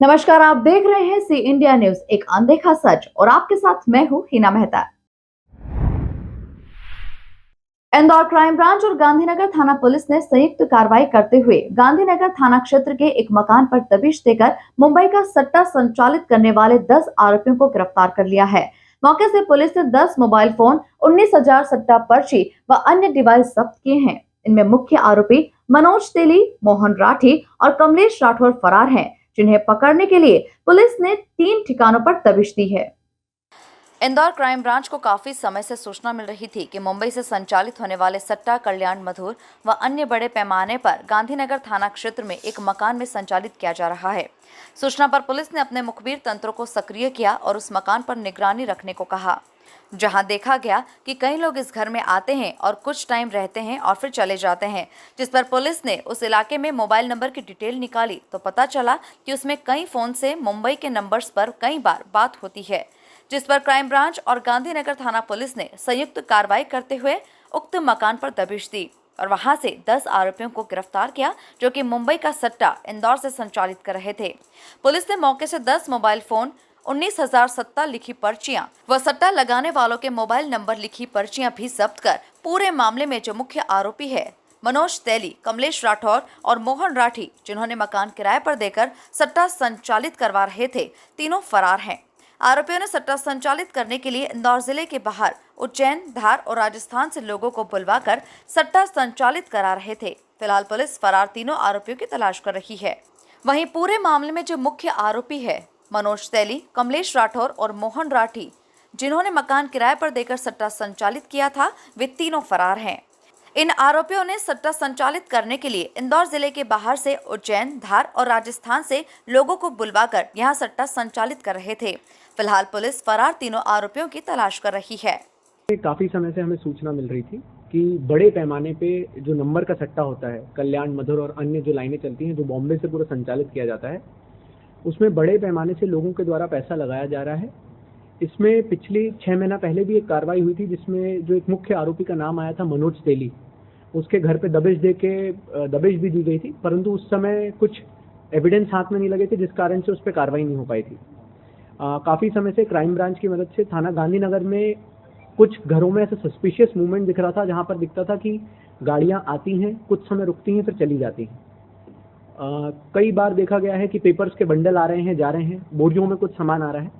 नमस्कार, आप देख रहे हैं सी इंडिया न्यूज, एक अनदेखा सच, और आपके साथ मैं हूं हिना मेहता। इंदौर क्राइम ब्रांच और गांधीनगर थाना पुलिस ने संयुक्त कार्रवाई करते हुए गांधीनगर थाना क्षेत्र के एक मकान पर दबिश देकर मुंबई का सट्टा संचालित करने वाले 10 आरोपियों को गिरफ्तार कर लिया है। मौके से पुलिस ने 10 मोबाइल फोन, 19,000 सट्टा पर्ची व अन्य डिवाइस जब्त किए हैं। इनमें मुख्य आरोपी मनोज तेली, मोहन राठी और कमलेश राठौर फरार हैं, जिन्हें पकड़ने के लिए पुलिस ने 3 ठिकानों पर दबिश दी है। इंदौर क्राइम ब्रांच को काफी समय से सूचना मिल रही थी कि मुंबई से संचालित होने वाले सट्टा कल्याण मधुर व अन्य बड़े पैमाने पर गांधीनगर थाना क्षेत्र में एक मकान में संचालित किया जा रहा है। सूचना पर पुलिस ने अपने मुखबिर तंत्रों को सक्रिय किया और उस मकान पर निगरानी रखने को कहा, जहां देखा गया कि कई लोग इस घर में आते हैं और कुछ टाइम रहते हैं और फिर चले जाते हैं। जिस पर पुलिस ने उस इलाके में मोबाइल नंबर की डिटेल निकाली तो पता चला कि उसमें कई फोन से मुंबई के नंबर्स पर कई बार बात होती है, जिस पर क्राइम ब्रांच और गांधीनगर थाना पुलिस ने संयुक्त कार्रवाई करते हुए उक्त मकान पर दबिश दी और वहां से 10 आरोपियों को गिरफ्तार किया, जो कि मुंबई का सट्टा इंदौर से संचालित कर रहे थे। पुलिस ने मौके से 10 मोबाइल फोन, 19,000 सट्टा लिखी पर्चियां व सट्टा लगाने वालों के मोबाइल नंबर लिखी पर्चियां भी जब्त कर पूरे मामले में जो मुख्य आरोपी है मनोज तेली, कमलेश राठौर और मोहन राठी, जिन्होंने मकान किराए पर देकर सट्टा संचालित करवा रहे थे, तीनों फरार हैं। आरोपियों ने सट्टा संचालित करने के लिए इंदौर जिले के बाहर उज्जैन, धार और राजस्थान से लोगों को बुलवाकर सट्टा संचालित करा रहे थे। फिलहाल पुलिस फरार तीनों आरोपियों की तलाश कर रही है। वहीं पूरे मामले में जो मुख्य आरोपी है मनोज तेली, कमलेश राठौर और मोहन राठी, जिन्होंने मकान किराए पर देकर सट्टा संचालित किया था, वे तीनों फरार हैं। इन आरोपियों ने सट्टा संचालित करने के लिए इंदौर जिले के बाहर से उज्जैन, धार और राजस्थान से लोगों को बुलवाकर यहां सट्टा संचालित कर रहे थे। फिलहाल पुलिस फरार तीनों आरोपियों की तलाश कर रही है। काफी समय से हमें सूचना मिल रही थी कि बड़े पैमाने पे जो नंबर का सट्टा होता है, कल्याण मधुर और अन्य जो लाइनें चलती हैं, जो बॉम्बे से पूरा संचालित किया जाता है, उसमें बड़े पैमाने से लोगों के द्वारा पैसा लगाया जा रहा है। इसमें पिछली 6 महीना पहले भी एक कार्रवाई हुई थी, जिसमें जो एक मुख्य आरोपी का नाम आया था मनोज तेली, उसके घर पे दबिश भी दी गई थी, परंतु उस समय कुछ एविडेंस हाथ में नहीं लगे थे, जिस कारण से उस पर कार्रवाई नहीं हो पाई थी। काफ़ी समय से क्राइम ब्रांच की मदद से थाना गांधीनगर में कुछ घरों में ऐसा सस्पिशियस मूवमेंट दिख रहा था, जहां पर दिखता था कि गाड़ियां आती हैं, कुछ समय रुकती हैं, फिर चली जाती हैं। कई बार देखा गया है कि पेपर्स के बंडल आ रहे हैं, जा रहे हैं, बोरियों में कुछ सामान आ रहा है।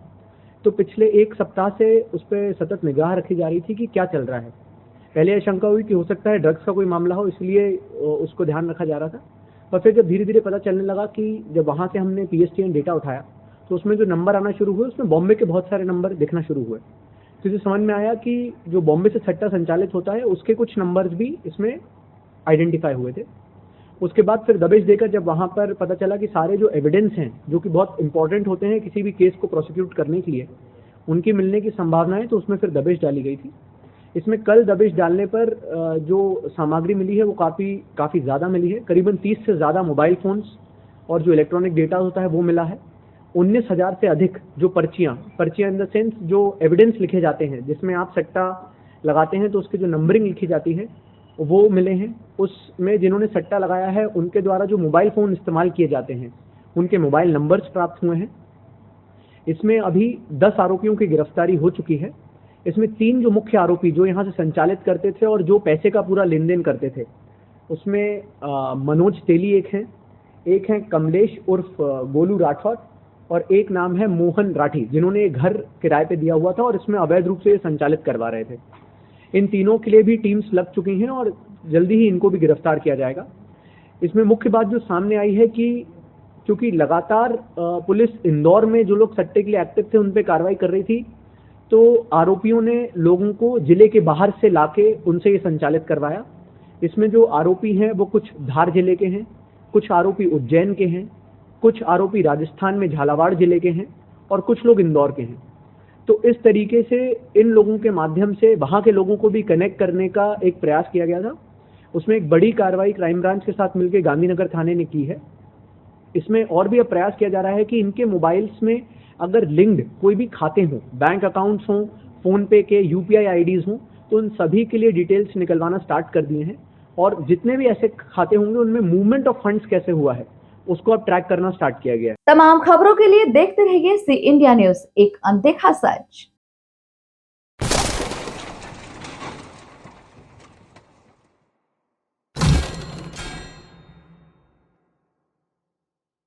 तो पिछले 1 सप्ताह से उस पर सतत निगाह रखी जा रही थी कि क्या चल रहा है। पहले यह शंका हुई कि हो सकता है ड्रग्स का कोई मामला हो, इसलिए उसको ध्यान रखा जा रहा था। पर फिर जब धीरे धीरे पता चलने लगा कि जब वहाँ से हमने PSTN डेटा उठाया, तो उसमें जो नंबर आना शुरू हुए, उसमें बॉम्बे के बहुत सारे नंबर दिखना शुरू हुए। तो इसे समझ में आया कि जो बॉम्बे से सट्टा संचालित होता है, उसके कुछ नंबर्स भी इसमें आइडेंटिफाई हुए थे। उसके बाद फिर दबिश देकर जब वहाँ पर पता चला कि सारे जो एविडेंस हैं, जो कि बहुत इंपॉर्टेंट होते हैं किसी भी केस को प्रोसिक्यूट करने के लिए, उनकी मिलने की संभावना है, तो उसमें फिर दबिश डाली गई थी। इसमें कल दबिश डालने पर जो सामग्री मिली है वो काफ़ी ज़्यादा मिली है। करीबन 30 से ज़्यादा मोबाइल फ़ोन्स और जो इलेक्ट्रॉनिक डेटा होता है वो मिला है। 19,000 से अधिक जो पर्चियाँ इन द सेंस जो एविडेंस लिखे जाते हैं, जिसमें आप सट्टा लगाते हैं तो उसकी जो नंबरिंग लिखी जाती है, वो मिले हैं। उसमें जिन्होंने सट्टा लगाया है उनके द्वारा जो मोबाइल फ़ोन इस्तेमाल किए जाते हैं, उनके मोबाइल नंबर्स प्राप्त हुए हैं। इसमें अभी 10 आरोपियों की गिरफ्तारी हो चुकी है। इसमें 3 जो मुख्य आरोपी जो यहाँ से संचालित करते थे और जो पैसे का पूरा लेन देन करते थे, उसमें मनोज तेली एक हैं कमलेश उर्फ गोलू राठौर, और एक नाम है मोहन राठी, जिन्होंने एक घर किराए पे दिया हुआ था और इसमें अवैध रूप से ये संचालित करवा रहे थे। इन तीनों के लिए भी टीम्स लग चुकी हैं और जल्दी ही इनको भी गिरफ्तार किया जाएगा। इसमें मुख्य बात जो सामने आई है कि क्योंकि लगातार पुलिस इंदौर में जो लोग सट्टे के लिए एक्टिव थे उन पे कार्रवाई कर रही थी, तो आरोपियों ने लोगों को जिले के बाहर से लाके उनसे ये संचालित करवाया। इसमें जो आरोपी हैं वो कुछ धार जिले के हैं, कुछ आरोपी उज्जैन के हैं, कुछ आरोपी राजस्थान में झालावाड़ जिले के हैं और कुछ लोग इंदौर के हैं। तो इस तरीके से इन लोगों के माध्यम से वहाँ के लोगों को भी कनेक्ट करने का एक प्रयास किया गया था। उसमें एक बड़ी कार्रवाई क्राइम ब्रांच के साथ मिलकर गांधीनगर थाने ने की है। इसमें और भी अब प्रयास किया जा रहा है कि इनके मोबाइल्स में अगर लिंक्ड कोई भी खाते हों, बैंक अकाउंट्स हों, फोन पे के UPI IDs हों, तो उन सभी के लिए डिटेल्स निकलवाना स्टार्ट कर दिए हैं। और जितने भी ऐसे खाते होंगे उनमें मूवमेंट ऑफ फंड्स कैसे हुआ है, उसको अब ट्रैक करना स्टार्ट किया गया है। तमाम खबरों के लिए देखते रहिए सी इंडिया न्यूज, एक अनदेखा सच।